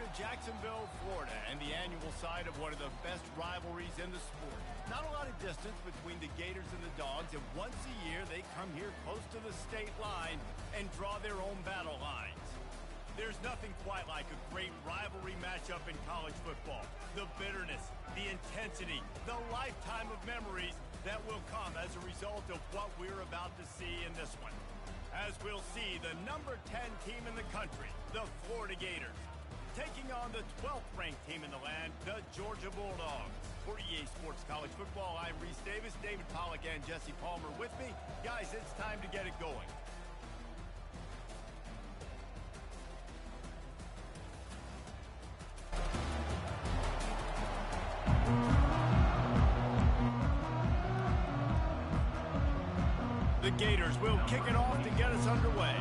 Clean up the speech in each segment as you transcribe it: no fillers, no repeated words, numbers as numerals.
to Jacksonville, Florida, and the annual site of one of the best rivalries in the sport. Not a lot of distance between the Gators and the Dogs, and once a year they come here close to the state line and draw their own battle lines. There's nothing quite like a great rivalry matchup in college football. The bitterness, the intensity, the lifetime of memories that will come as a result of what we're about to see in this one. As we'll see the number 10 team in the country, the Florida Gators, taking on the 12th ranked team in the land, the Georgia Bulldogs. For EA Sports College Football, I'm Reese Davis, David Pollack and Jesse Palmer with me. Guys, it's time to get it going. The Gators will kick it off to get us underway.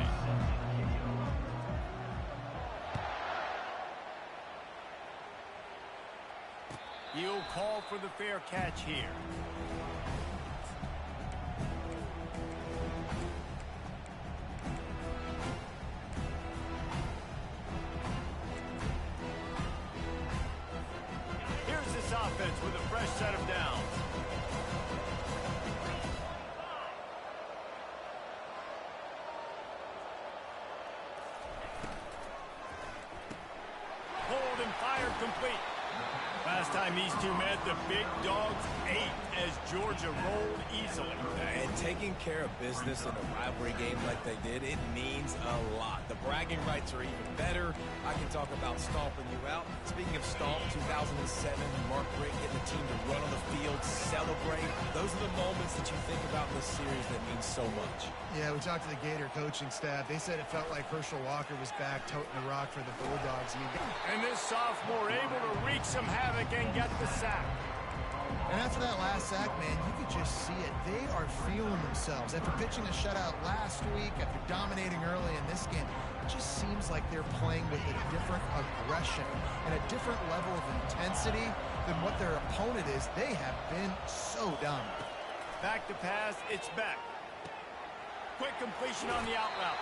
He'll call for the fair catch here. Here's this offense with a fresh set of downs. Fired complete. Last time these two met, the Big Dogs ate as Georgia rolled easily. And taking care of business in a rivalry game like they did, it means a lot. The bragging rights are even better. I can talk about stomping you out. Speaking of stomp, 2007, Mark Richt getting the team to run on the field, celebrate. Those are the moments that you think about in this series that mean so much. Yeah, we talked to the Gator coaching staff. They said it felt like Herschel Walker was back toting the rock for the Bulldogs. And this sophomore able to wreak some havoc and get the sack. And after that last sack, man, you could just see it. They are feeling themselves. After pitching a shutout last week, after dominating early in this game, it just seems like they're playing with a different aggression and a different level of intensity than what their opponent is. They have been so dominant. Back to pass, it's back. Quick completion on the out route.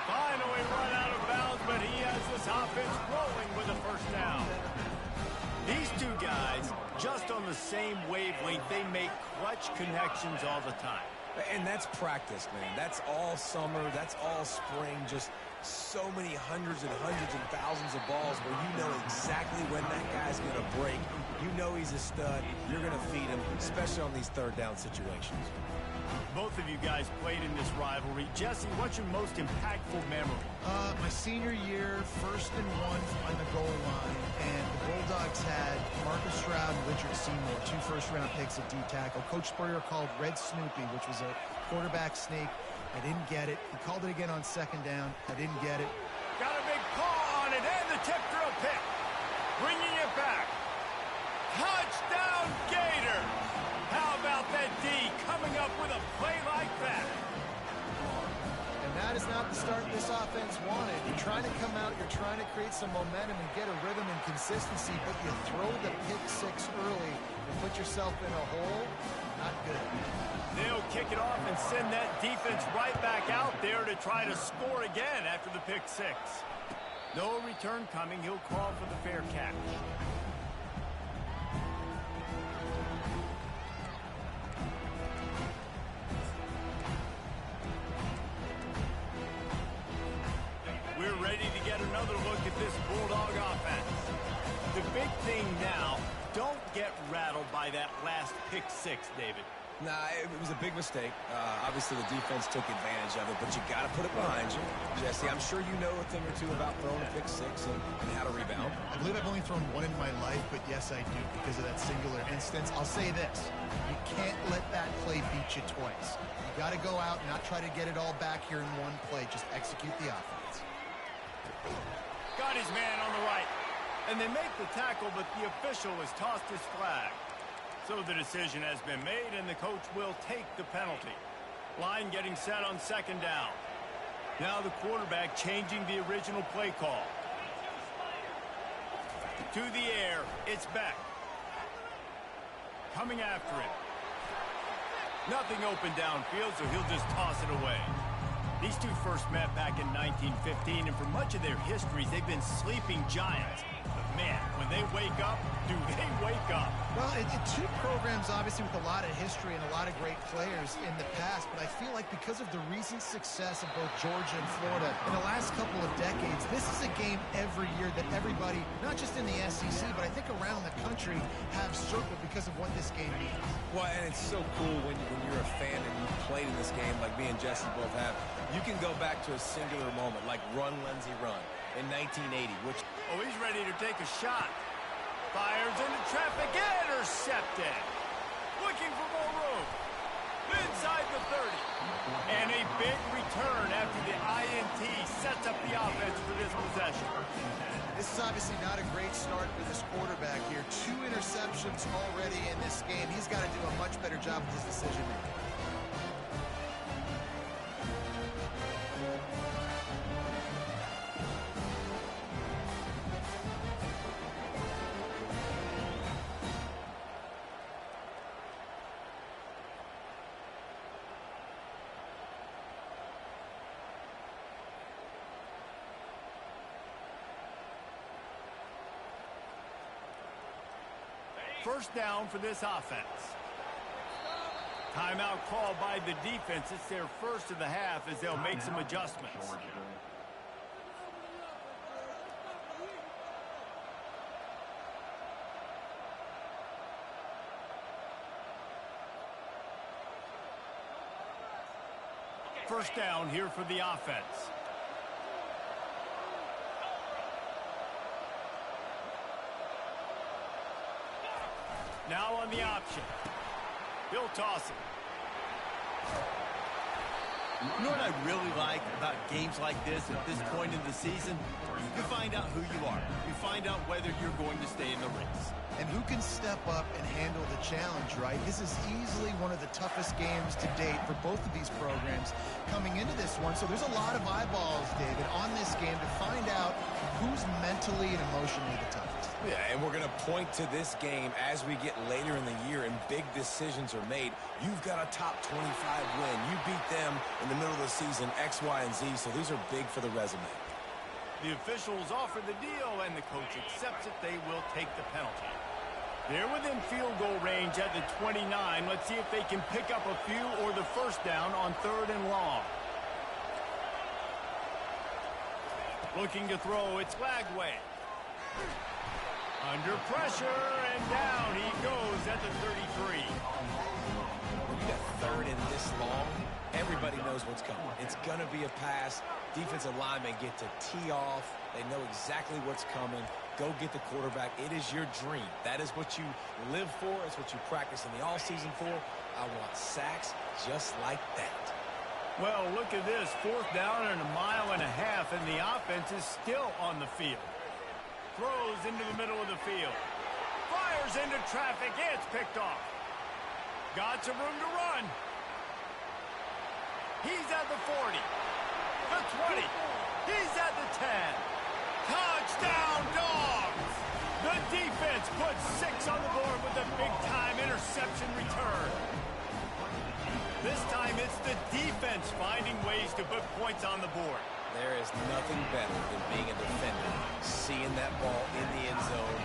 Finally run out of bounds, but he has this offense rolling with a first down. These two guys, just on the same wavelength, they make clutch connections all the time. And that's practice, man. That's all summer. That's all spring. Just so many hundreds and thousands of balls where you know exactly when that guy's going to break. You know he's a stud. You're going to feed him, especially on these third down situations. Both of you guys played in this rivalry. Jesse, what's your most impactful memory? My senior year, 1st and 1 on the goal line, and the Bulldogs had Marcus Stroud and Richard Seymour, 2 first-round picks at D-tackle. Coach Spurrier called Red Snoopy, which was a quarterback sneak. I didn't get it. He called it again on 2nd down. I didn't get it. Got a big paw on it, and the tip for a pick. Bringing it back. Touchdown, Gators! How about that D coming up with a play like that? And that is not the start this offense wanted. You're trying to come out, you're trying to create some momentum and get a rhythm and consistency, but you throw the pick 6 early and put yourself in a hole. Not good. They'll kick it off and send that defense right back out there to try to score again after the pick 6. No return coming. He'll call for the fair catch. We're ready to get another look at this Bulldog offense. The big thing now, don't get rattled by that last pick 6, David. Nah, it was a big mistake. Obviously, the defense took advantage of it, but you got to put it behind you. Jesse, I'm sure you know a thing or two about throwing a pick 6 and how to rebound. I believe I've only thrown 1 in my life, but yes, I do because of that singular instance. I'll say this. You can't let that play beat you twice. You got to go out and not try to get it all back here in one play. Just execute the offense. Got his man on the right. And they make the tackle, but the official has tossed his flag. So the decision has been made, and the coach will take the penalty. Line getting set on 2nd down. Now the quarterback changing the original play call. To the air, it's Beck. Coming after it. Nothing open downfield, so he'll just toss it away. These two first met back in 1915, and for much of their histories, they've been sleeping giants. But man, when they wake up, do they wake up? Well, two programs, obviously, with a lot of history and a lot of great players in the past, but I feel like because of the recent success of both Georgia and Florida in the last couple of decades, this is a game every year that everybody, not just in the SEC, but I think around the country, have circled because of what this game means. Well, and it's so cool when you're a fan and you've played in this game like me and Jesse both have. You can go back to a singular moment like Run, Lindsey, Run in 1980, which... Oh, he's ready to take a shot. Fires into traffic, intercepted. Looking for more room. Inside the 30. And a big return after the INT sets up the offense for this possession. This is obviously not a great start for this quarterback here. 2 interceptions already in this game. He's got to do a much better job with his decision making. First down for this offense. Timeout called by the defense. It's their first of the half as they'll make some adjustments. First down here for the offense. Now on the option. He'll toss it. You know what I really like about games like this at this point in the season? You find out who you are. You find out whether you're going to stay in the race. And who can step up and handle the challenge, right? This is easily one of the toughest games to date for both of these programs coming into this one. So there's a lot of eyeballs, David, on this game to find out who's mentally and emotionally the toughest. Yeah, and we're going to point to this game as we get later in the year and big decisions are made. You've got a top 25 win. You beat them in the middle of the season, X, Y, and Z, so these are big for the resume. The officials offer the deal, and the coach accepts it. They will take the penalty. They're within field goal range at the 29. Let's see if they can pick up a few or the first down on 3rd and long. Looking to throw, it's Lagway. Under pressure, and down he goes at the 33. When you got 3rd and this long, everybody knows what's coming. It's going to be a pass. Defensive linemen get to tee off. They know exactly what's coming. Go get the quarterback. It is your dream. That is what you live for. It's what you practice in the offseason for. I want sacks just like that. Well, look at this. 4th down and 1.5 miles, and the offense is still on the field. Throws into the middle of the field. Fires into traffic. It's picked off. Got some room to run. He's at the 40. The 20. He's at the 10. Touchdown, Dogs! The defense puts 6 on the board with a big-time interception return. This time it's the defense finding ways to put points on the board. There is nothing better than being a defender. Seeing that ball in the end zone.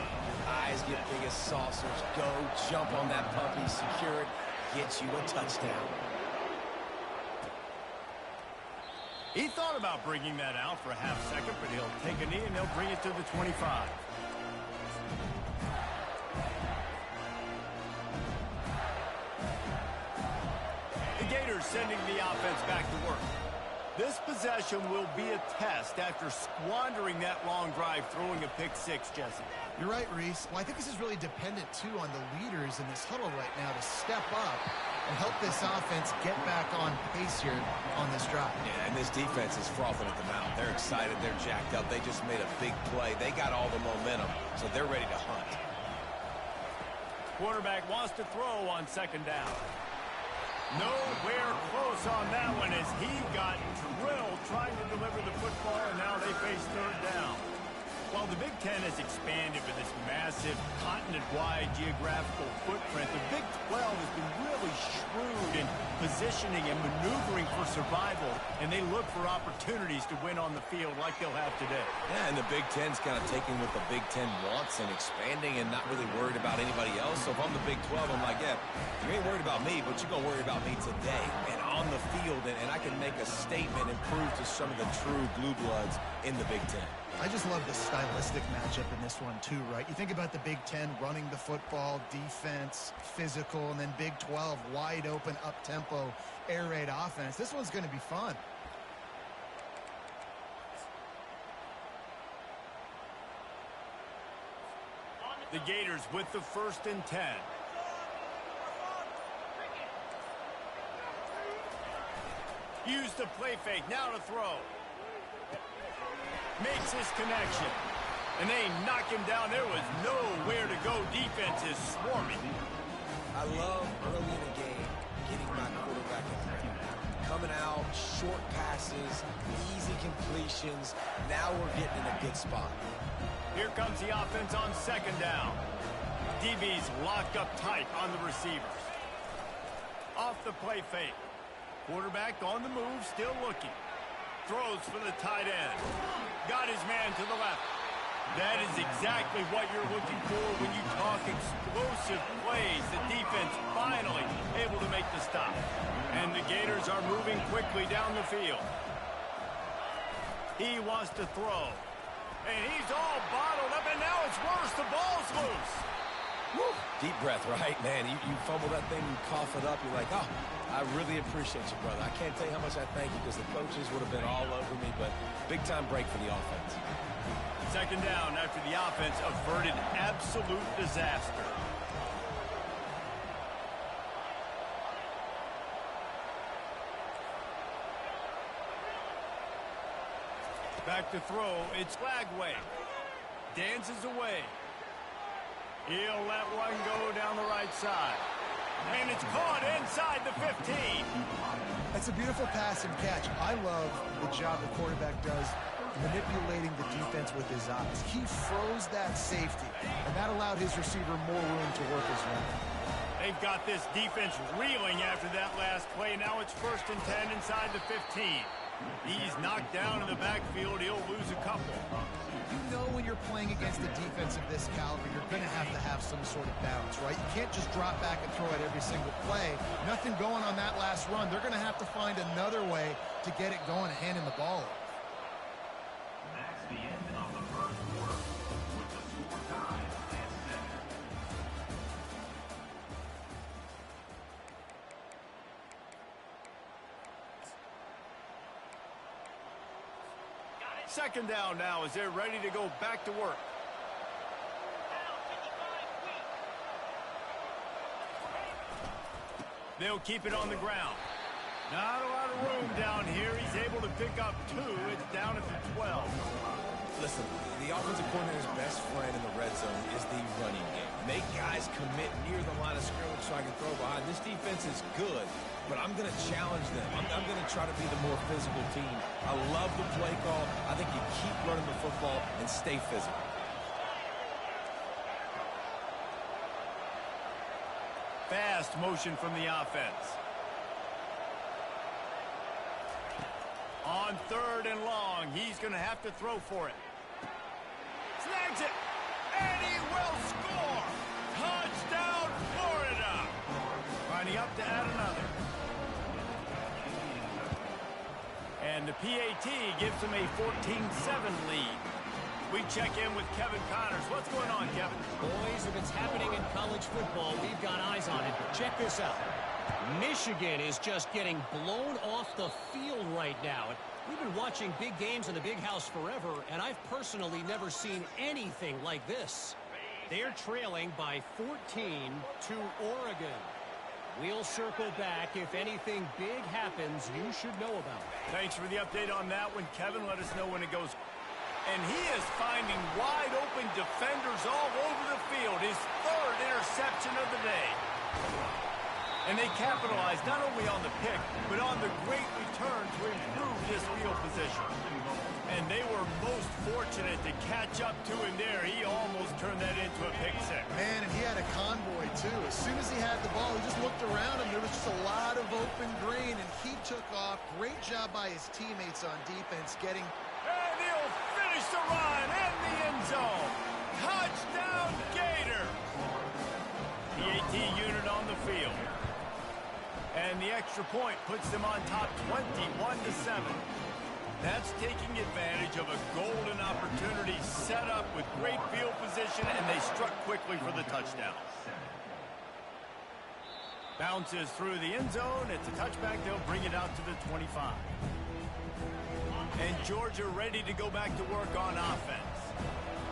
Eyes get big as saucers. Go, jump on that puppy, secure it, get you a touchdown. He thought about bringing that out for a half second, but he'll take a knee and he'll bring it to the 25. The Gators sending the offense back to work. This possession will be a test after squandering that long drive, throwing a pick-6, Jesse. You're right, Reese. Well, I think this is really dependent, too, on the leaders in this huddle right now to step up and help this offense get back on pace here on this drive. Yeah, and this defense is frothing at the mouth. They're excited. They're jacked up. They just made a big play. They got all the momentum, so they're ready to hunt. Quarterback wants to throw on 2nd down. Nowhere close on that one as he got drilled trying to deliver the football, and now they face 3rd down. While the Big Ten has expanded with this massive continent-wide geographical footprint, the Big 12 has been really shrewd in positioning and maneuvering for survival, and they look for opportunities to win on the field like they'll have today. Yeah, and the Big Ten's kind of taking what the Big Ten wants and expanding and not really worried about anybody else. So if I'm the Big 12, I'm like, yeah, you ain't worried about me, but you're going to worry about me today and on the field, and I can make a statement and prove to some of the true blue bloods in the Big Ten. I just love the stylistic matchup in this one too, right? You think about the Big Ten running the football, defense, physical, and then Big 12 wide open, up-tempo, air raid offense. This one's going to be fun. The Gators with the 1st and 10. Use the play fake, now to throw. Makes his connection. And they knock him down. There was nowhere to go. Defense is swarming. I love early in the game getting my quarterback in there. Coming out, short passes, easy completions. Now we're getting in a good spot. Here comes the offense on 2nd down. DB's locked up tight on the receivers. Off the play fake. Quarterback on the move, still looking. Throws for the tight end. Got his man to the left. That is exactly what you're looking for when you talk explosive plays. The defense finally able to make the stop. And the Gators are moving quickly down the field. He wants to throw. And he's all bottled up, and now it's worse. The ball's loose. Woo. Deep breath, right, man? You fumble that thing, you cough it up, you're like, oh, I really appreciate you, brother. I can't tell you how much I thank you because the coaches would have been all over me, but big-time break for the offense. 2nd down after the offense averted absolute disaster. Back to throw, it's Flagway. Dances away. He'll let one go down the right side. And it's caught inside the 15. It's a beautiful pass and catch. I love the job the quarterback does manipulating the defense with his eyes. He froze that safety, and that allowed his receiver more room to work his route. They've got this defense reeling after that last play. Now it's 1st and 10 inside the 15. He's knocked down in the backfield. He'll lose a couple. You know when you're playing against a defense of this caliber, you're going to have some sort of balance, right? You can't just drop back and throw it every single play. Nothing going on that last run. They're going to have to find another way to get it going and handing the ball off. That's the end of the 1st quarter with the score tied at 7. 2nd down now as they're ready to go back to work. They'll keep it on the ground. Not a lot of room down here. He's able to pick up 2. It's down at the 12. Listen, the offensive coordinator's best friend in the red zone is the running game. Make guys commit near the line of scrimmage so I can throw behind. This defense is good, but I'm going to challenge them. I'm going to try to be the more physical team. I love the play call. I think you keep running the football and stay physical. Fast motion from the offense. On 3rd and long, he's going to have to throw for it. Snags it, and he will score! Touchdown, Florida! Finding up to add another. And the PAT gives him a 14-7 lead. We check in with Kevin Connors. What's going on, Kevin? Boys, if it's happening in college football, we've got eyes on it. Check this out. Michigan is just getting blown off the field right now. We've been watching big games in the Big House forever, and I've personally never seen anything like this. They're trailing by 14 to Oregon. We'll circle back. If anything big happens, you should know about it. Thanks for the update on that one, Kevin. Let us know when it goes. And he is finding wide-open defenders all over the field. His 3rd interception of the day. And they capitalized not only on the pick, but on the great return to improve this field position. And they were most fortunate to catch up to him there. He almost turned that into a pick six. Man, and he had a convoy, too. As soon as he had the ball, he just looked around him. There was just a lot of open green, and he took off. Great job by his teammates on defense getting... And he'll finish the run in the end zone. Touchdown, Gator. The AT unit on the field. And the extra point puts them on top 21-7. That's taking advantage of a golden opportunity set up with great field position, and they struck quickly for the touchdown. Bounces through the end zone. It's a touchback. They'll bring it out to the 25. And Georgia ready to go back to work on offense.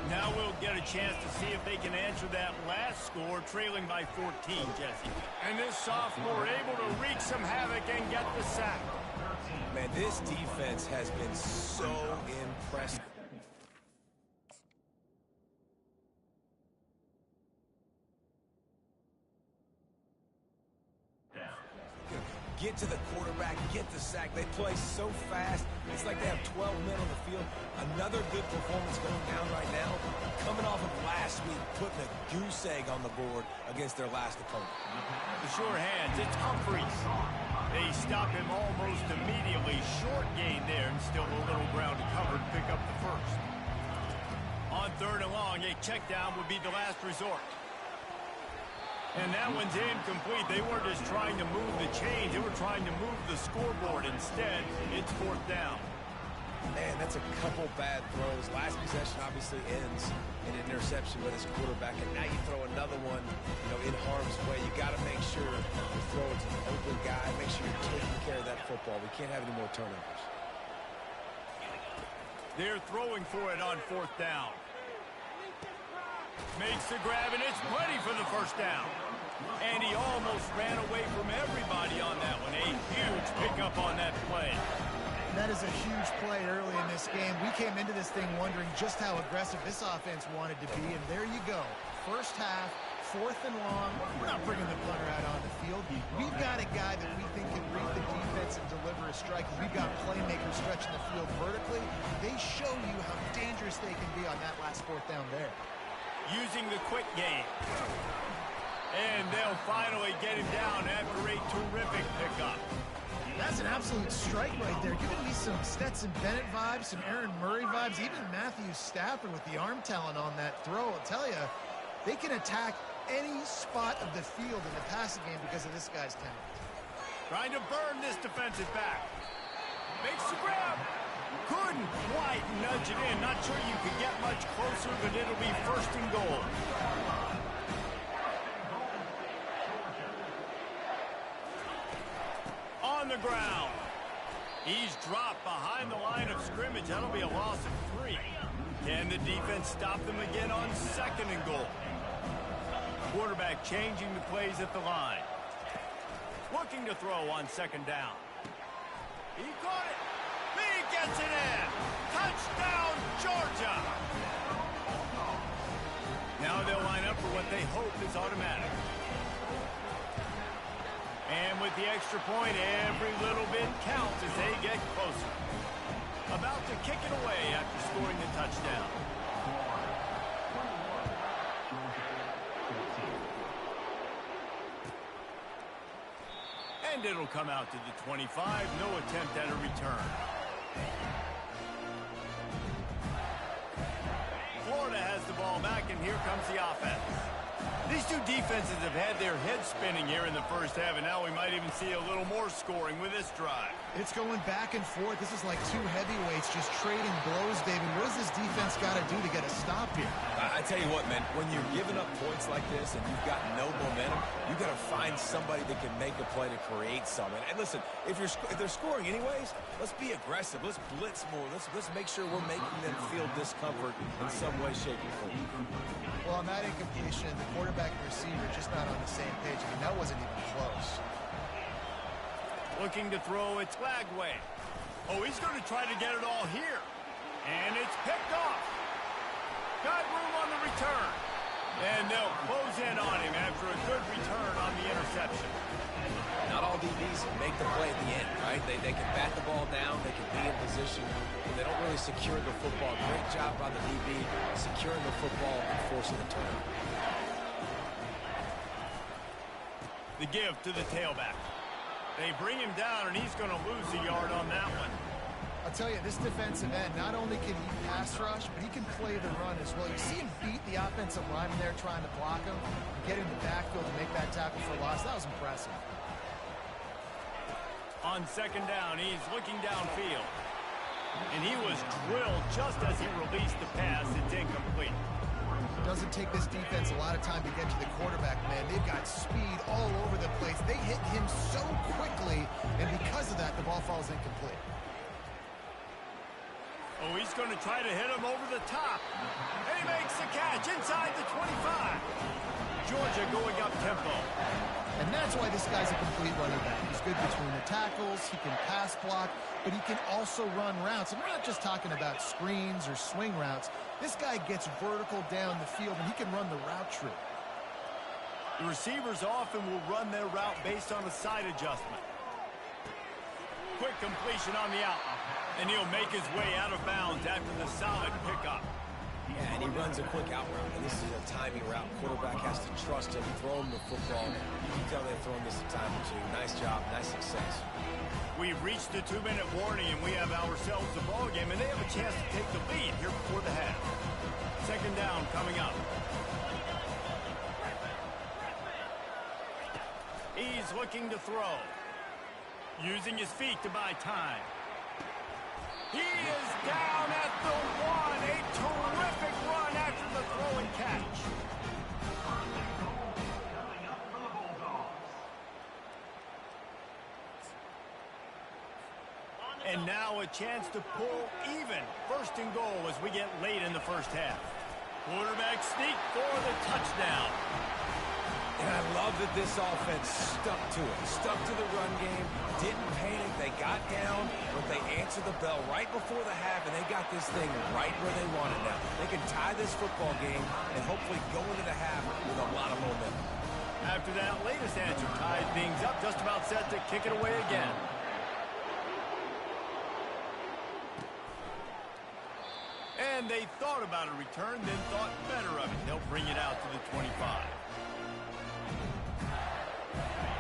Now we'll get a chance to see if they can answer that last score, trailing by 14, Jesse. And this sophomore able to wreak some havoc and get the sack. Man, this defense has been so impressive. Get to the quarterback, get the sack. They play so fast. It's like they have 12 men on the field. Another good performance going down right now. Coming off of last week, putting a goose egg on the board against their last opponent. The sure hands, it's Humphries. They stop him almost immediately. Short gain there, and still a little ground to cover to pick up the first. On third and long, a check down would be the last resort. And that one's incomplete. They weren't just trying to move the chains. They were trying to move the scoreboard. Instead, it's fourth down. Man, that's a couple bad throws. Last possession obviously ends in an interception by this quarterback, and now you throw another one, in harm's way. You got to make sure you throw it to an open guy. Make sure you're taking care of that football. We can't have any more turnovers. They're throwing for it on fourth down. Makes the grab, and it's plenty for the first down. And he almost ran away from everybody on that one. A huge pickup on that play. That is a huge play early in this game. We came into this thing wondering just how aggressive this offense wanted to be, and there you go. First half, fourth and long. We're not bringing the punter out on the field. We've got a guy that we think can read the defense and deliver a strike. We've got playmakers stretching the field vertically. They show you how dangerous they can be on that last fourth down there. Using the quick game. And they'll finally get him down after a terrific pickup. That's an absolute strike right there. Giving me some Stetson Bennett vibes, some Aaron Murray vibes, even Matthew Stafford with the arm talent on that throw. I'll tell you, they can attack any spot of the field in the passing game because of this guy's talent. Trying to burn this defensive back. Makes the grab. Couldn't quite nudge it in. Not sure you could get much closer, but it'll be first and goal. On the ground. He's dropped behind the line of scrimmage. That'll be a loss of 3. Can the defense stop them again on second and goal? Quarterback changing the plays at the line. Looking to throw on second down. He caught it. He gets it in. Touchdown, Georgia. Now they'll line up for what they hope is automatic. And with the extra point, every little bit counts as they get closer. About to kick it away after scoring the touchdown. And it'll come out to the 25. No attempt at a return. Florida has the ball back, and here comes the offense. These two defenses have had their heads spinning here in the first half, and now we might even see a little more scoring with this drive. It's going back and forth. This is like two heavyweights just trading blows, David. What does this defense got to do to get a stop here? I tell you what, man, when you're giving up points like this and you've got no momentum, you've got to find somebody that can make a play to create something. And listen, if they're scoring anyways, let's be aggressive. Let's blitz more. Let's make sure we're making them feel discomfort in some way, shape, or form. Well, on that incompletion, the quarterback and receiver just not on the same page. I mean, that wasn't even close. Looking to throw, it's Lagway. Oh, he's going to try to get it all here. And it's picked off. Got room on the return. And they'll close in on him after a good return on the interception. Not all DBs make the play at the end, right? They can bat the ball down, they can be in position, but they don't really secure the football. Great job by the DB securing the football and forcing the turnover. The give to the tailback. They bring him down, and he's going to lose a yard on that one. I'll tell you, this defensive end, not only can he pass rush, but he can play the run as well. You see him beat the offensive lineman there trying to block him, get in the backfield and make that tackle for a loss. That was impressive. On second down, he's looking downfield. And he was drilled just as he released the pass. It's incomplete. Doesn't take this defense a lot of time to get to the quarterback, man. They've got speed all over the place. They hit him so quickly, and because of that, the ball falls incomplete. Oh, he's going to try to hit him over the top. And he makes the catch inside the 25. Georgia going up tempo. And that's why this guy's a complete running back. He's good between the tackles, he can pass block, but he can also run routes. And we're not just talking about screens or swing routes. This guy gets vertical down the field, and he can run the route tree. The receivers often will run their route based on a side adjustment. Quick completion on the out. And he'll make his way out of bounds after the solid pickup. Yeah, and he runs a quick out route, and this is a timing route. Quarterback has to trust him, throw him the football. You can tell they've thrown this a time or two. Nice job, nice success. We've reached the 2-minute warning, and we have ourselves a ball game, and they have a chance to take the lead here before the half. Second down coming up. He's looking to throw. Using his feet to buy time. He is down at the 1. A terrific run after the throw and catch. And now a chance to pull even. First and goal as we get late in the first half. Quarterback sneak for the touchdown. And I love that this offense stuck to it. Stuck to the run game, didn't panic. They got down, but they answered the bell right before the half, and they got this thing right where they wanted now. They can tie this football game and hopefully go into the half with a lot of momentum. After that latest answer tied things up, just about set to kick it away again. And they thought about a return, then thought better of it. They'll bring it out to the 25.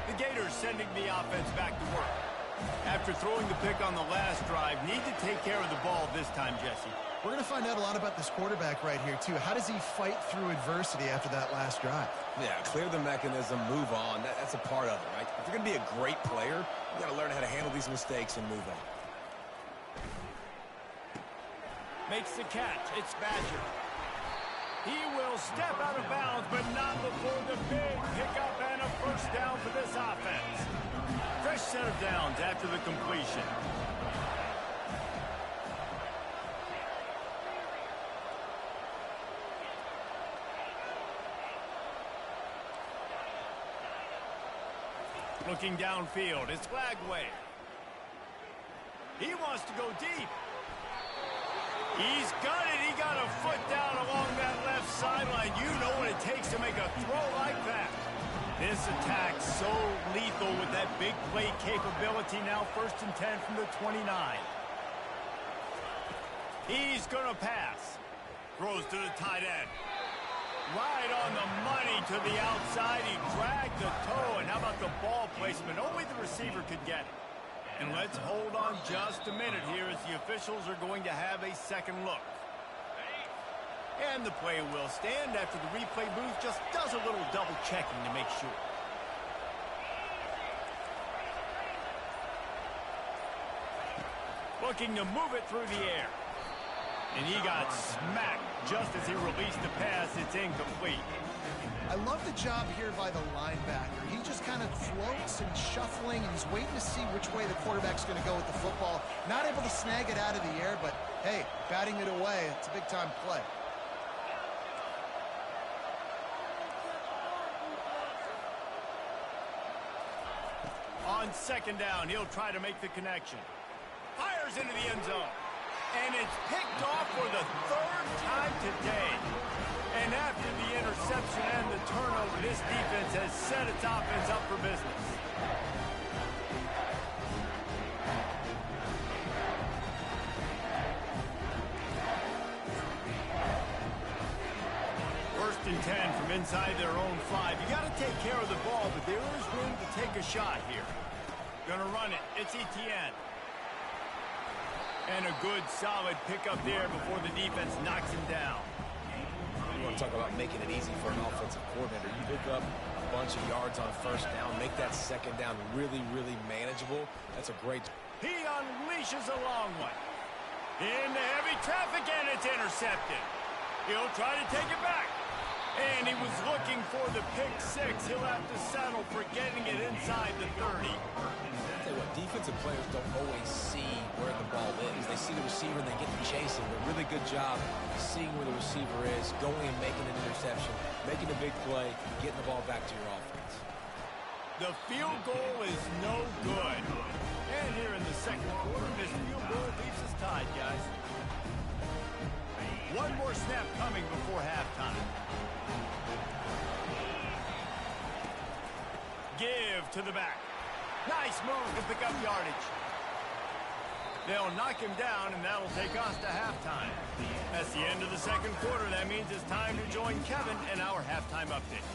The Gators sending the offense back to work. After throwing the pick on the last drive, need to take care of the ball this time, Jesse. We're going to find out a lot about this quarterback right here, too. How does he fight through adversity after that last drive? Yeah, clear the mechanism, move on. That's a part of it, right? If you're going to be a great player, you got to learn how to handle these mistakes and move on. Makes the catch. It's Badger. He will step out of bounds, but not before the big pickup and a first down for this offense. Fresh set of downs after the completion. Looking downfield, it's Lagway. He wants to go deep. He's got it. He got a foot down along that left sideline. You know what it takes to make a throw like that. This attack so lethal with that big play capability. Now 1st and 10 from the 29. He's going to pass. Throws to the tight end. Right on the money to the outside. He dragged the toe. And how about the ball placement? Only the receiver could get it. And let's hold on just a minute here as the officials are going to have a second look. And the play will stand after the replay booth just does a little double checking to make sure. Looking to move it through the air. And he got smacked just as he released the pass. It's incomplete. I love the job here by the linebacker. He just kind of floats and shuffling, and he's waiting to see which way the quarterback's going to go with the football. Not able to snag it out of the air, but, hey, batting it away, it's a big-time play. On second down, he'll try to make the connection. Fires into the end zone. And it's picked off for the third time today. And after the interception and the turnover, this defense has set its offense up for business. First and 10 from inside their own 5. You got to take care of the ball, but there is room to take a shot here. Gonna run it. It's Etienne. And a good, solid pickup there before the defense knocks him down. You want to talk about making it easy for an offensive coordinator. You pick up a bunch of yards on first down, make that second down really, really manageable. That's a great... He unleashes a long one. Into heavy traffic, and it's intercepted. He'll try to take it back. And he was looking for the pick six. He'll have to settle for getting it inside the 30. I'll tell you what, defensive players don't always see where the ball is. They see the receiver and they get to chasing. A really good job seeing where the receiver is, going and making an interception, making a big play, getting the ball back to your offense. The field goal is no good. And here in the second quarter, this field goal leaves us tied, guys. One more snap coming before halftime. Give to the back. Nice move to pick up yardage. They'll knock him down, and that'll take us to halftime. That's the end of the second quarter. That means it's time to join Kevin in our halftime update.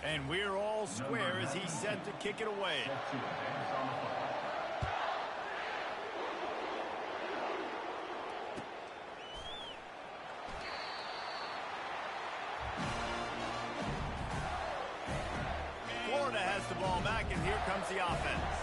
And we're all square as he's set to kick it away. Florida has the ball back, and here comes the offense.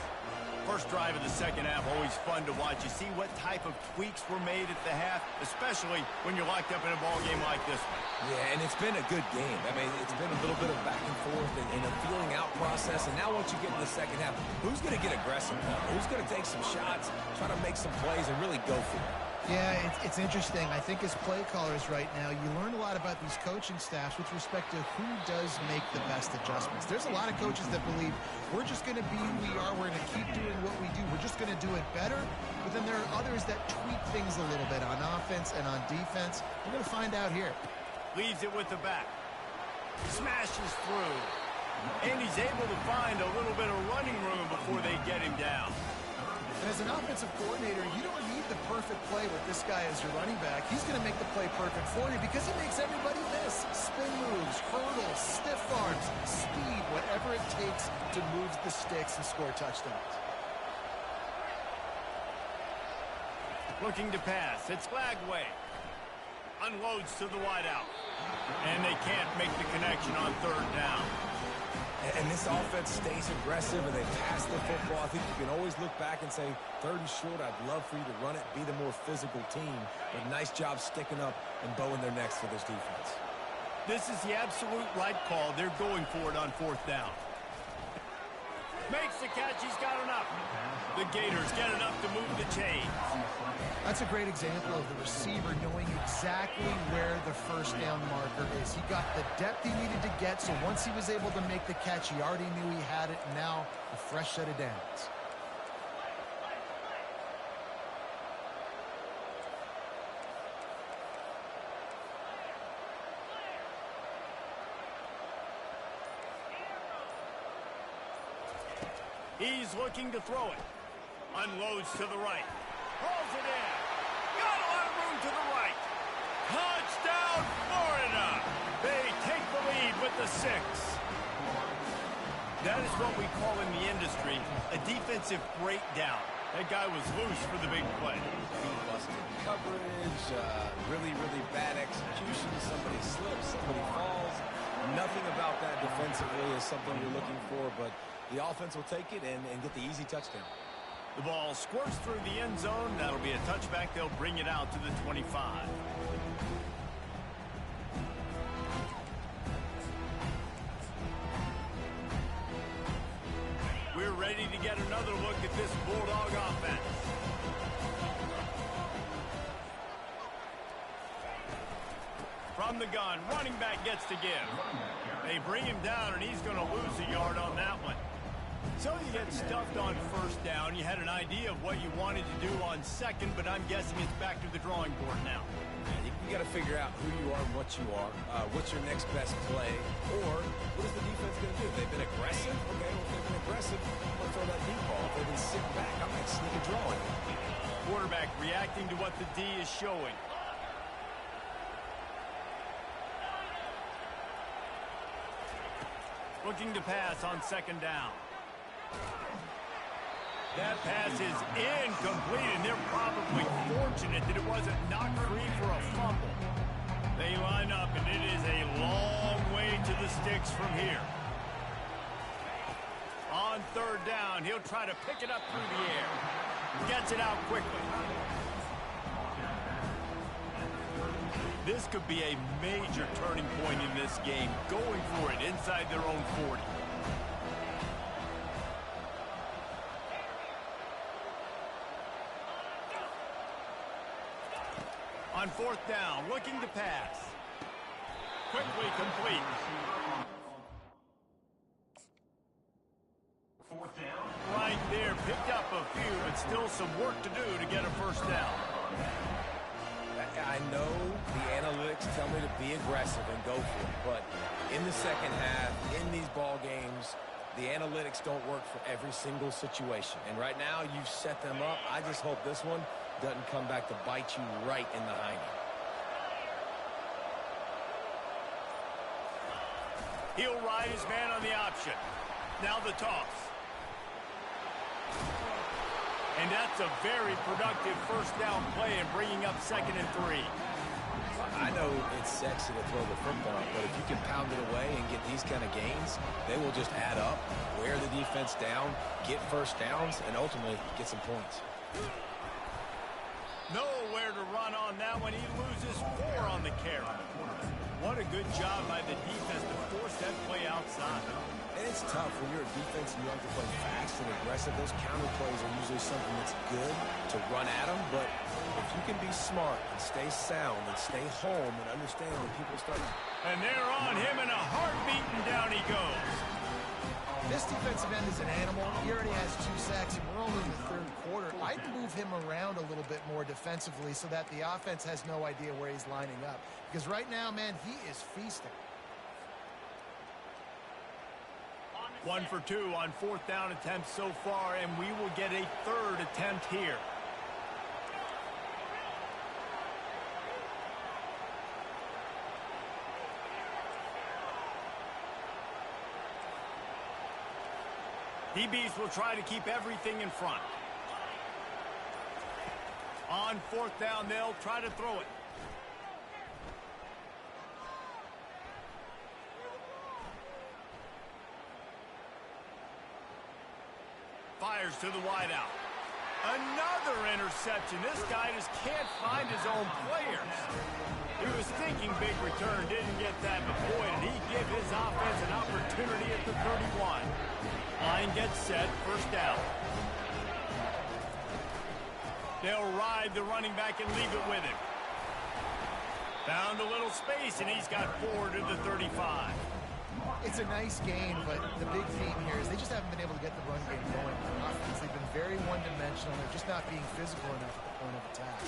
First drive of the second half, always fun to watch. You see what type of tweaks were made at the half, especially when you're locked up in a ball game like this one. Yeah, and it's been a good game. I mean, it's been a little bit of back and forth and a feeling out process. And now once you get in the second half, who's going to get aggressive now? Who's going to take some shots, try to make some plays, and really go for it? Yeah, it's interesting. I think as play callers right now, you learn a lot about these coaching staffs with respect to who does make the best adjustments. There's a lot of coaches that believe we're just going to be who we are. We're going to keep doing what we do. We're just going to do it better. But then there are others that tweak things a little bit on offense and on defense. We're going to find out here. Leaves it with the back. Smashes through. And he's able to find a little bit of running room before they get him down. And as an offensive coordinator, you don't need the perfect play with this guy as your running back. He's going to make the play perfect for you because he makes everybody miss. Spin moves, hurdles, stiff arms, speed, whatever it takes to move the sticks and score touchdowns. Looking to pass. It's Lagway. Unloads to the wideout. And they can't make the connection on third down. And this offense stays aggressive, and they pass the football. I think you can always look back and say, third and short, I'd love for you to run it, be the more physical team. But nice job sticking up and bowing their necks for this defense. This is the absolute right call. They're going for it on fourth down. Makes the catch. He's got enough. The Gators get enough to move the chains. That's a great example of the receiver knowing exactly where the first down marker is. He got the depth he needed to get, so once he was able to make the catch, he already knew he had it. Now, a fresh set of downs. He's looking to throw it. Unloads to the right. Rolls it in. Got a lot of room to the right. Touchdown, Florida. They take the lead with the 6. That is what we call in the industry a defensive breakdown. That guy was loose for the big play. Busted coverage, really, really bad execution. Somebody slips, somebody falls. Nothing about that defensively is something you're looking for, but the offense will take it and get the easy touchdown. The ball squirts through the end zone. That'll be a touchback. They'll bring it out to the 25. We're ready to get another look at this Bulldog offense. From the gun, running back gets to give. They bring him down, and he's going to lose a yard on that one. So you get stuffed on first down. You had an idea of what you wanted to do on second, but I'm guessing it's back to the drawing board now. You got to figure out who you are and what you are. What's your next best play? Or what is the defense going to do? They've been aggressive? Okay, well, if they've been aggressive, I'm going to throw that deep ball. If they've been sitting back, I might sneak a draw in. Quarterback reacting to what the D is showing. Looking to pass on second down. That pass is incomplete, and they're probably fortunate that it wasn't knocked free for a fumble. They line up, and it is a long way to the sticks from here. On third down, he'll try to pick it up through the air. Gets it out quickly. This could be a major turning point in this game, going for it inside their own 40. On fourth down, looking to pass. Quickly complete. Fourth down. Right there, picked up a few, but still some work to do to get a first down. I know the analytics tell me to be aggressive and go for it, but in the second half, in these ball games, the analytics don't work for every single situation. And right now, you've set them up. I just hope this one doesn't come back to bite you right in the hiney. He'll ride his man on the option. Now the toss. And that's a very productive first down play and bringing up 2nd and 3. I know it's sexy to throw the football, but if you can pound it away and get these kind of gains, they will just add up, wear the defense down, get first downs, and ultimately get some points. Nowhere to run on that one. He loses 4 on the carry. What a good job by the defense to force that play outside. And it's tough when you're a defense and you have to play fast and aggressive. Those counter plays are usually something that's good to run at them. But if you can be smart and stay sound and stay home and understand when people start... And they're on him in a heartbeat, and down he goes. This defensive end is an animal. He already has 2 sacks, and we're only in the third quarter. I'd move him around a little bit more defensively so that the offense has no idea where he's lining up. Because right now, man, he is feasting. 1 for 2 on fourth down attempts so far, and we will get a 3rd attempt here. DBs will try to keep everything in front. On fourth down, they'll try to throw it. Fires to the wideout. Another interception. This guy just can't find his own players. He was thinking big return, didn't get that, but boy, did he give his offense an opportunity at the 31. Line gets set, first down. They'll ride the running back and leave it with him. Found a little space, and he's got 4 to the 35. It's a nice game, but the big theme here is they just haven't been able to get the run game going on offense. They've been very one-dimensional. They're just not being physical enough at the point of attack.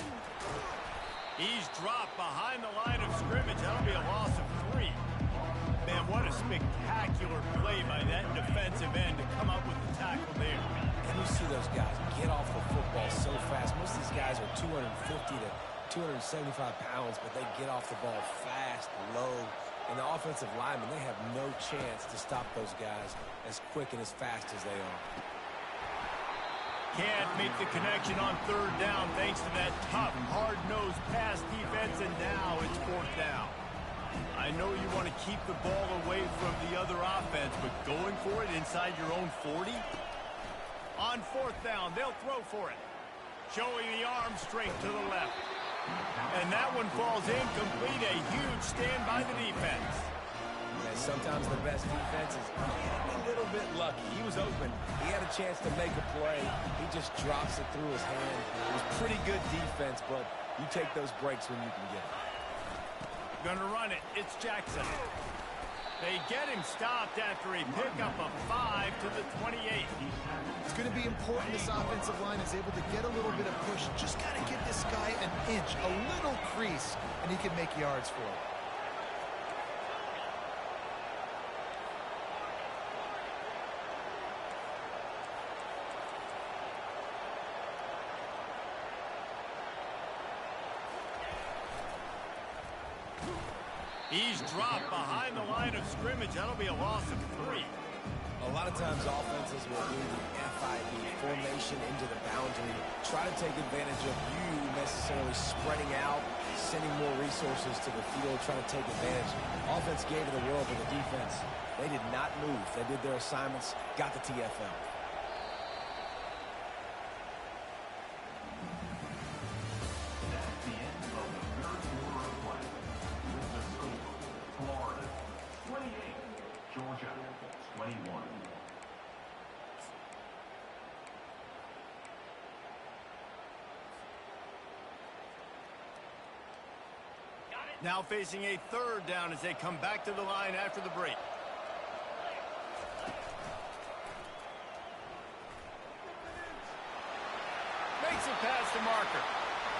He's dropped behind the line of scrimmage. That'll be a loss of 3. Man, what a spectacular play by that defensive end to come up with the tackle there. And you see those guys get off the football so fast. Most of these guys are 250 to 275 pounds, but they get off the ball fast, low. And the offensive linemen, they have no chance to stop those guys as quick and as fast as they are. Can't make the connection on third down thanks to that tough, hard-nosed pass defense, and now it's fourth down. I know you want to keep the ball away from the other offense, but going for it inside your own 40? On fourth down, they'll throw for it. Showing the arm strength to the left. And that one falls incomplete. A huge stand by the defense. And sometimes the best defense is a little bit lucky. He was open. He had a chance to make a play. He just drops it through his hand. It was pretty good defense, but you take those breaks when you can get it. Gonna run it. It's Jackson. They get him stopped after a pickup of 5 to the 28. It's going to be important this offensive line is able to get a little bit of push. Just got to give this guy an inch, a little crease, and he can make yards for it. He's dropped behind the line of scrimmage. That'll be a loss of 3. A lot of times offenses will do the FIB, formation into the boundary, try to take advantage of you necessarily spreading out, sending more resources to the field, trying to take advantage. Offense gave it a whirl for the defense. They did not move. They did their assignments, got the TFL. Now facing a 3rd down as they come back to the line after the break. Makes it past the marker.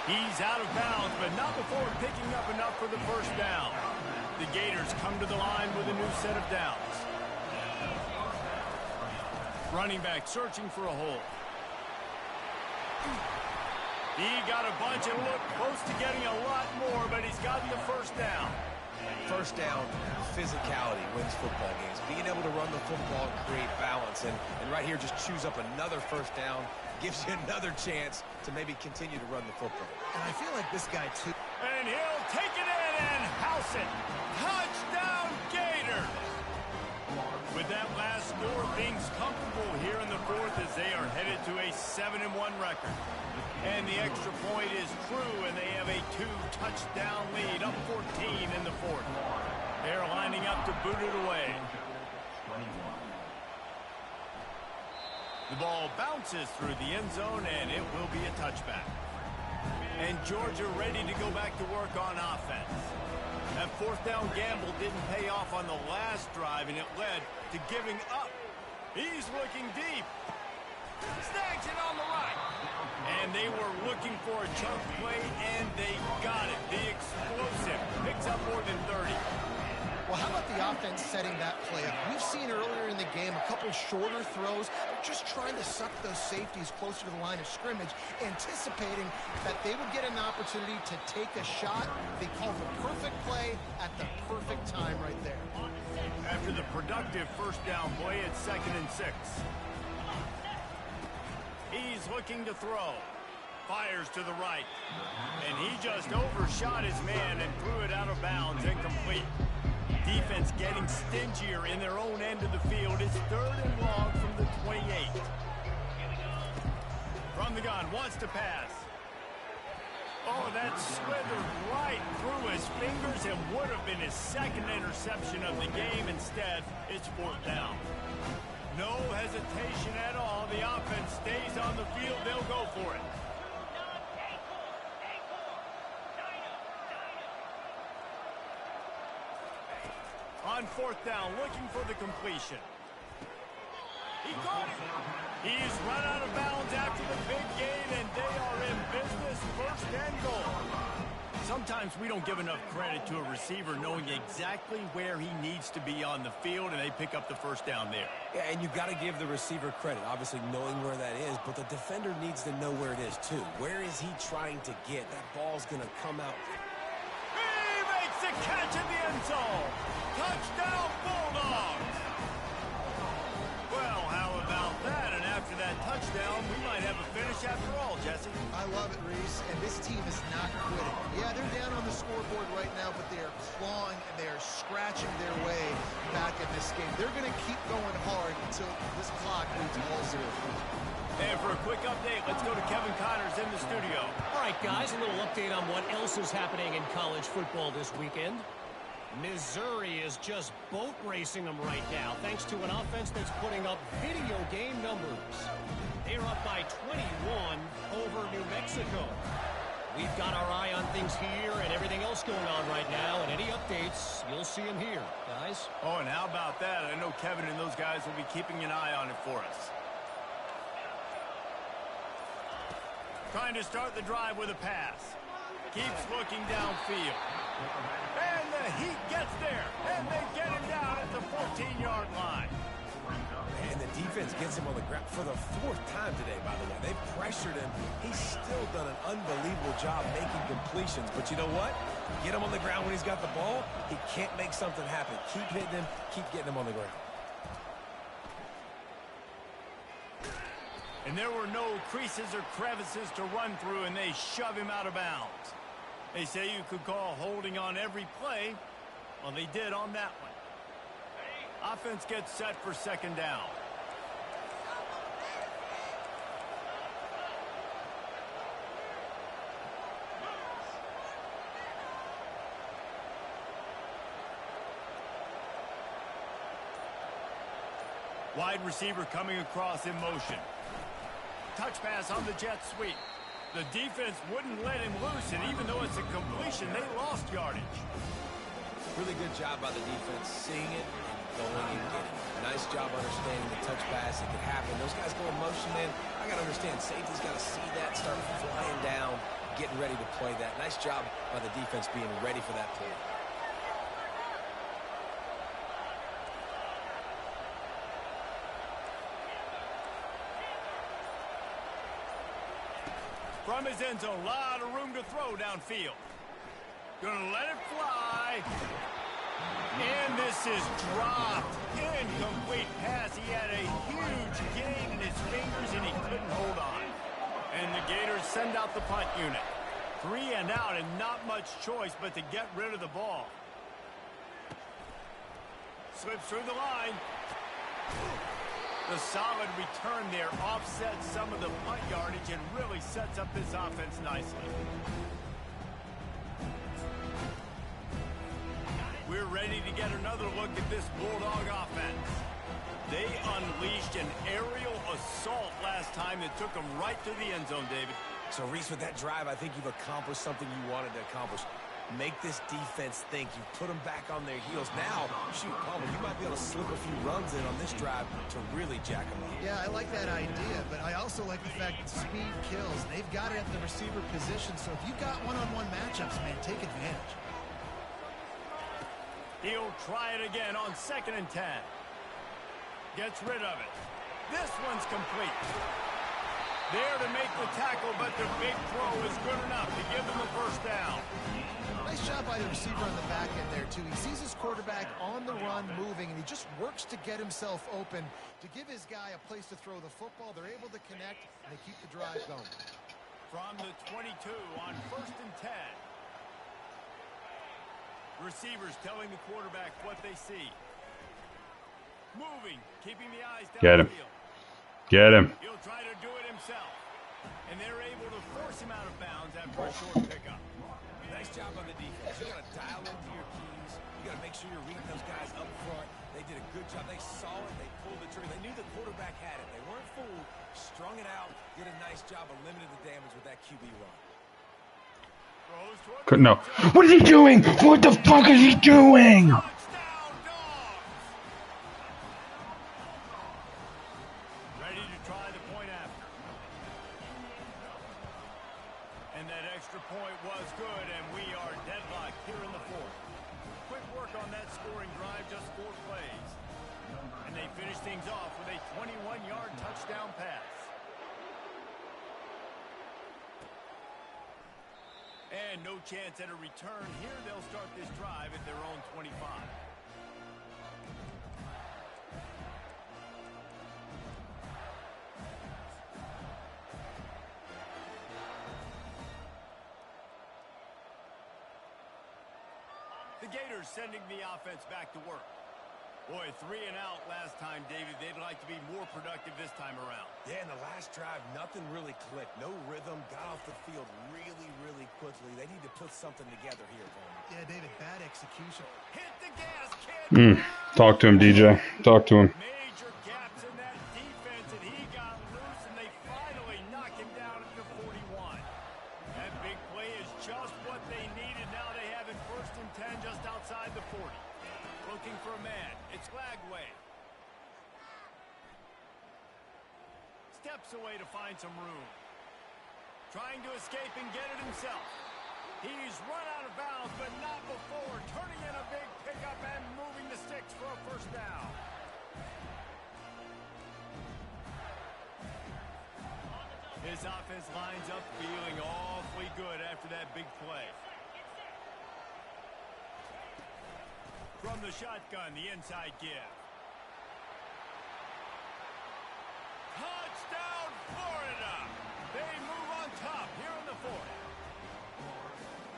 He's out of bounds, but not before picking up enough for the first down. The Gators come to the line with a new set of downs. Running back searching for a hole. He got a bunch and looked close to getting a lot more, but he's gotten the first down. First down, physicality wins football games. Being able to run the football and create balance. And right here, just choose up another first down. Gives you another chance to maybe continue to run the football. And I feel like this guy, too. And he'll take it in and house it. Touchdown, Gator! With that last score, things comfortable here in the 4th as they are headed to a 7-1 record. And the extra point is true, and they have a 2-touchdown lead, up 14 in the 4th. They're lining up to boot it away. The ball bounces through the end zone, and it will be a touchback. And Georgia ready to go back to work on offense. That 4th down gamble didn't pay off on the last drive, and it led to giving up. He's looking deep. Snags it on the right. And they were looking for a chunk play, and they got it. The explosive picks up more than 30. Well, how about the offense setting that play up? We've seen earlier in the game a couple shorter throws, just trying to suck those safeties closer to the line of scrimmage, anticipating that they would get an opportunity to take a shot. They called the perfect play at the perfect time right there. After the productive first down play, it's 2nd and 6. He's looking to throw. Fires to the right. And he just overshot his man and threw it out of bounds, incomplete. Defense getting stingier in their own end of the field. It's 3rd and long from the 28. From the gun, wants to pass. Oh, that slithered right through his fingers and would have been his 2nd interception of the game. Instead, it's 4th down. No hesitation at all. The offense stays on the field. They'll go for it. On 4th down, looking for the completion. He caught it. He's run out of bounds after the big gain, and they are in business. 1st and goal. Sometimes we don't give enough credit to a receiver knowing exactly where he needs to be on the field, and they pick up the first down there. Yeah, and you got to give the receiver credit, obviously knowing where that is, but the defender needs to know where it is too. Where is he trying to get? That ball's going to come out. He makes the catch in the end zone. Touchdown, Bulldogs! Well, how about that? And after that touchdown, we might have a finish after all, Jesse. I love it, Reese, and this team is not quitting. Yeah, they're down on the scoreboard right now, but they are clawing and they are scratching their way back in this game. They're going to keep going hard until this clock reads all 0. And for a quick update, let's go to Kevin Connors in the studio. All right, guys, a little update on what else is happening in college football this weekend. Missouri is just boat racing them right now, thanks to an offense that's putting up video game numbers. They're up by 21 over New Mexico. We've got our eye on things here and everything else going on right now, and any updates, you'll see them here, guys. Oh, and how about that? I know Kevin and those guys will be keeping an eye on it for us. Trying to start the drive with a pass. Keeps looking downfield. And the Heat gets there, and they get him down at the 14-yard line. And the defense gets him on the ground for the fourth time today, by the way. They've pressured him. He's still done an unbelievable job making completions. But you know what? Get him on the ground when he's got the ball. He can't make something happen. Keep hitting him. Keep getting him on the ground. And there were no creases or crevices to run through, and they shove him out of bounds. They say you could call holding on every play. Well, they did on that one. Offense gets set for second down. Wide receiver coming across in motion. Touch pass on the jet sweep. The defense wouldn't let him loose, and even though it's a completion, they lost yardage. Really good job by the defense, seeing it and going and getting it. Nice job understanding the touch pass. It could happen. Those guys go in motion, man. I got to understand, safety's got to see that, start flying down, getting ready to play that. Nice job by the defense being ready for that play. From his end zone, a lot of room to throw downfield. Gonna let it fly. And this is dropped. Incomplete pass. He had a huge gain in his fingers, and he couldn't hold on. And the Gators send out the punt unit. 3 and out, and not much choice but to get rid of the ball. Slips through the line. The solid return there offsets some of the punt yardage and really sets up this offense nicely. We're ready to get another look at this Bulldog offense. They unleashed an aerial assault last time that took them right to the end zone, David. So, Reese, with that drive, I think you've accomplished something you wanted to accomplish. Make this defense think. You put them back on their heels. Now, shoot, Palmer, you might be able to slip a few runs in on this drive to really jack them up. Yeah, I like that idea, but I also like the fact that speed kills. They've got it at the receiver position, so if you've got one-on-one matchups, man, take advantage. He'll try it again on 2nd and 10. Gets rid of it. This one's complete. There to make the tackle, but the big throw is good enough to give them a first down. Nice job by the receiver on the back end there, too. He sees his quarterback on the run moving, and he just works to get himself open to give his guy a place to throw the football. They're able to connect, and they keep the drive going. From the 22 on 1st and 10. Receivers telling the quarterback what they see. Moving, keeping the eyes down. Get him. Get him. He'll try to do it himself. And they're able to force him out of bounds after a short pickup. Nice job on the defense. You got to dial into your keys. You got to make sure you're reading those guys up front. They did a good job. They saw it. They pulled the trigger. They knew the quarterback had it. They weren't fooled. Strung it out. Did a nice job of limiting the damage with that QB run. No. What is he doing? What the fuck is he doing? Ready to try the point after. And that extra point was good, and we are deadlocked here in the 4th. Quick work on that scoring drive, just 4 plays. And they finish things off with a 21-yard touchdown pass. And no chance at a return here. They'll start this drive at their own 25. The Gators sending the offense back to work. Boy, 3 and out last time, David. They'd like to be more productive this time around. Yeah, in the last drive, nothing really clicked. No rhythm. Got off the field really, really quickly. They need to put something together here, Palmer. Yeah, David, bad execution. Hit the gas, kid. Talk to him, DJ. Talk to him. Major gaps in that defense, and he got loose, and they finally knock him down at the 41. That big play 40. Looking for a man. It's Lagway. Steps away to find some room. Trying to escape and get it himself. He's run out of bounds, but not before. Turning in a big pickup and moving the sticks for a first down. His offense lines up feeling awfully good after that big play. From the shotgun, the inside give. Touchdown, Florida! They move on top here in the fourth.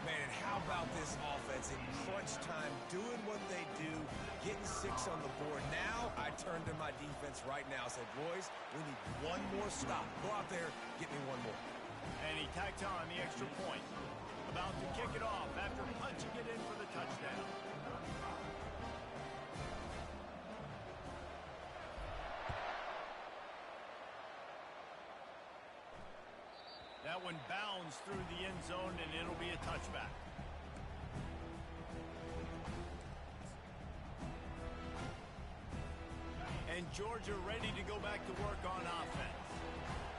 Man, how about this offense in crunch time, doing what they do, getting 6 on the board. Now I turn to my defense right now. Said, boys, we need one more stop. Go out there, get me one more. And he tacks on the extra point. About to kick it off after punching it in for the touchdown. That one bounds through the end zone, and it'll be a touchback. And Georgia ready to go back to work on offense.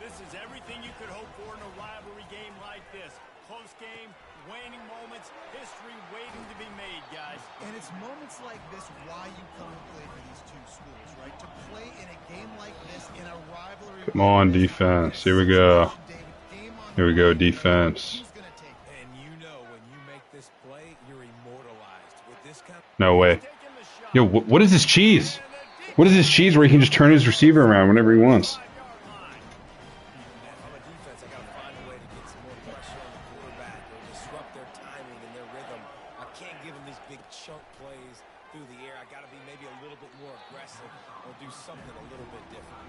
This is everything you could hope for in a rivalry game like this. Close game, waning moments, history waiting to be made, guys. And it's moments like this why you come and play for these two schools, right? To play in a game like this, in a rivalry. Come on, defense. Here we go. Here we go, defense. And you know when you make this play, you're immortalized. With this kind of No way. Yo, what is this cheese? What is this cheese where he can just turn his receiver around whenever he wants? I'm a defense, I got to find a way to get some more pressure on the quarterback or disrupt their timing and their rhythm. I can't give them these big chunk plays through the air. I got to be maybe a little bit more aggressive or do something a little bit different.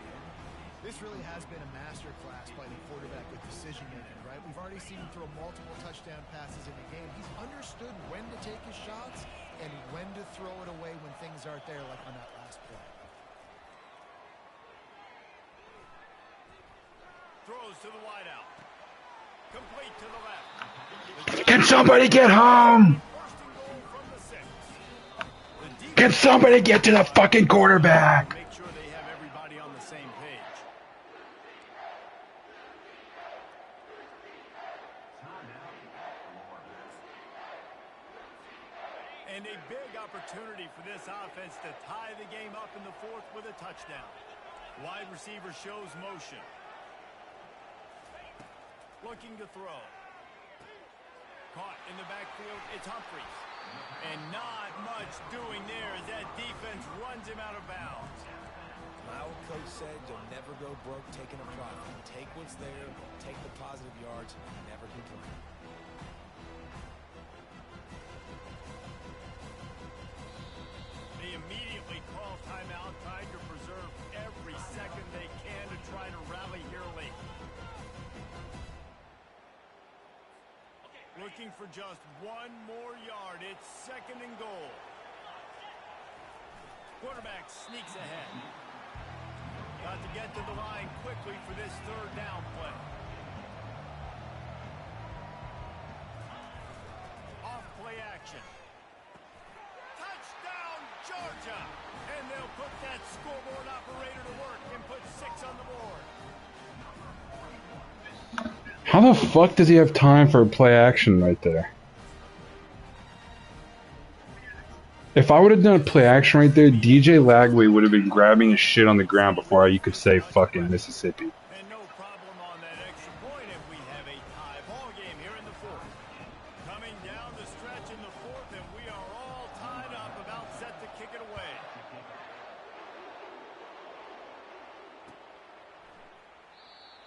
This really has been a masterclass by the quarterback with decision-making, right? We've already seen him throw multiple touchdown passes in the game. He's understood when to take his shots and when to throw it away when things aren't there, like on that last play. Throws to the wideout. Complete to the left. Can somebody get home? First and goal from the 6. The defense Can somebody get to the fucking quarterback? make sure they have everybody on the same page. And a big opportunity for this offense to tie the game up in the fourth with a touchdown. Wide receiver shows motion. Looking to throw. Caught in the backfield, it's Humphries. And not much doing there as that defense runs him out of bounds. My old coach said you'll never go broke taking a profit. Take what's there, take the positive yards, and never complain. They immediately call timeout, trying to preserve every second they can to try to rally here late. Looking for just one more yard. It's second and goal. Quarterback sneaks ahead. Got to get to the line quickly for this third down play. Off play action. Touchdown, Georgia! And they'll put that scoreboard operator to work and put 6 on the board. How the fuck does he have time for a play action right there? If I would have done a play action right there, DJ Lagway would have been grabbing his shit on the ground before you could say fucking Mississippi. And no problem on that extra point if we have a tie ball game here in the fourth. Coming down the stretch in the fourth, and we are all tied up, about set to kick it away.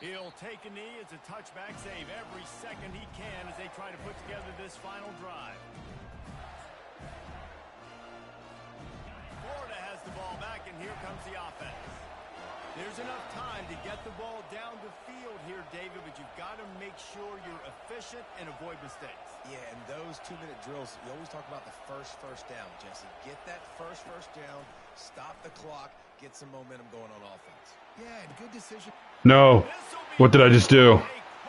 He'll take a knee. It's a touchback save every second he can as they try to put together this final drive. Florida has the ball back, and here comes the offense. There's enough time to get the ball down the field here, David, but you've got to make sure you're efficient and avoid mistakes. Yeah, and those 2-minute drills, you always talk about the first down, Jesse. Get that first down, stop the clock, get some momentum going on offense. Yeah, and good decision. No. What did I just do?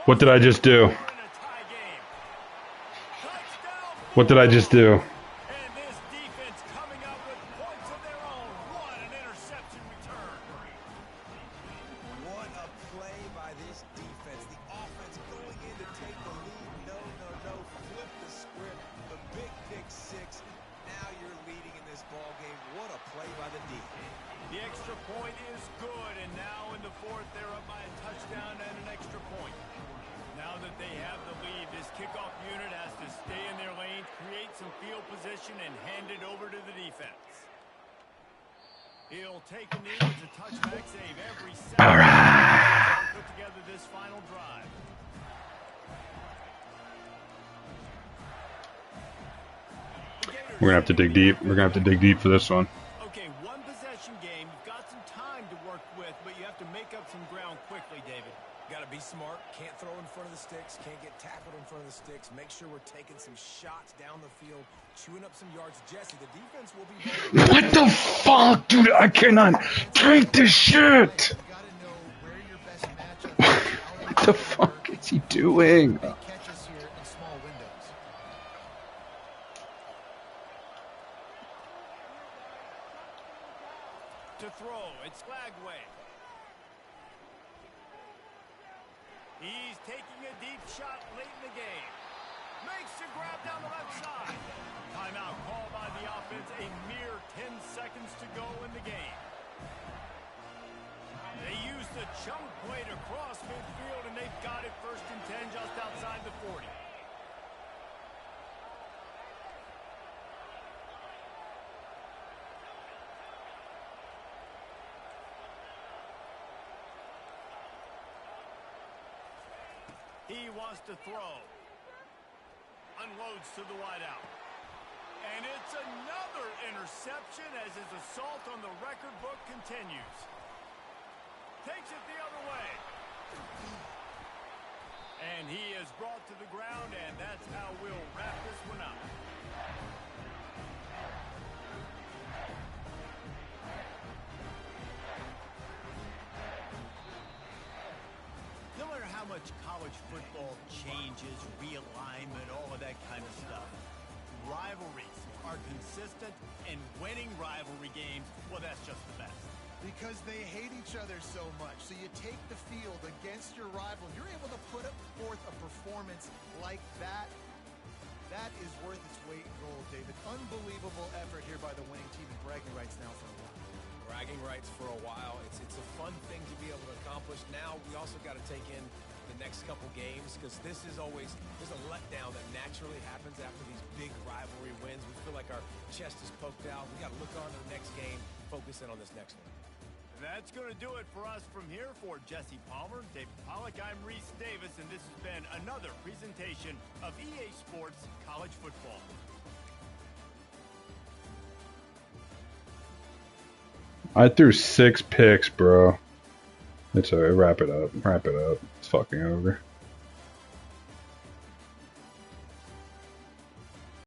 What did I just do? What did I just do? And this defense touchdown and an extra point. Now that they have the lead, this kickoff unit has to stay in their lane, create some field position, and hand it over to the defense. He'll take a knee. It's a touchback save every second. All right. Put together this final drive. We're gonna have to dig deep. We're gonna have to dig deep for this one. Okay, one possession game. You've got some time to work with, but you have to make up some ground quickly, David. Got to be smart. Can't throw in front of the sticks. Can't get tackled in front of the sticks. Make sure we're taking some shots down the field, chewing up some yards. Jesse, the defense will be... What the fuck, dude? I cannot drink this shit. You gotta know where your best matchup is. What the fuck is he doing? They catch us here in small windows. To throw, it's Lagway. He's taking a deep shot late in the game. Makes the grab down the left side. Timeout called by the offense. A mere 10 seconds to go in the game. They use the chunk play to cross midfield, and they've got it 1st and 10 just outside the 40. He wants to throw. Unloads to the wideout. And it's another interception as his assault on the record book continues. Takes it the other way. And he is brought to the ground, and that's how we'll wrap this one up. No matter how much college football changes, realignment, all of that kind of stuff, rivalries are consistent, and winning rivalry games, well, that's just the best. Because they hate each other so much. So you take the field against your rival. You're able to put forth a performance like that. That is worth its weight in gold, David. Unbelievable effort here by the winning team, and bragging rights now for a while. Bragging rights for a while. It's a fun thing to be able to accomplish. Now we also got to take in the next couple games, because there's a letdown that naturally happens after these big rivalry wins. We feel like our chest is poked out. We got to look on to the next game, focus in on this next one. That's going to do it for us from here. For Jesse Palmer, David Pollack, I'm Reese Davis, and this has been another presentation of EA Sports College Football. I threw 6 picks, bro. It's alright. Wrap it up. Wrap it up. It's fucking over.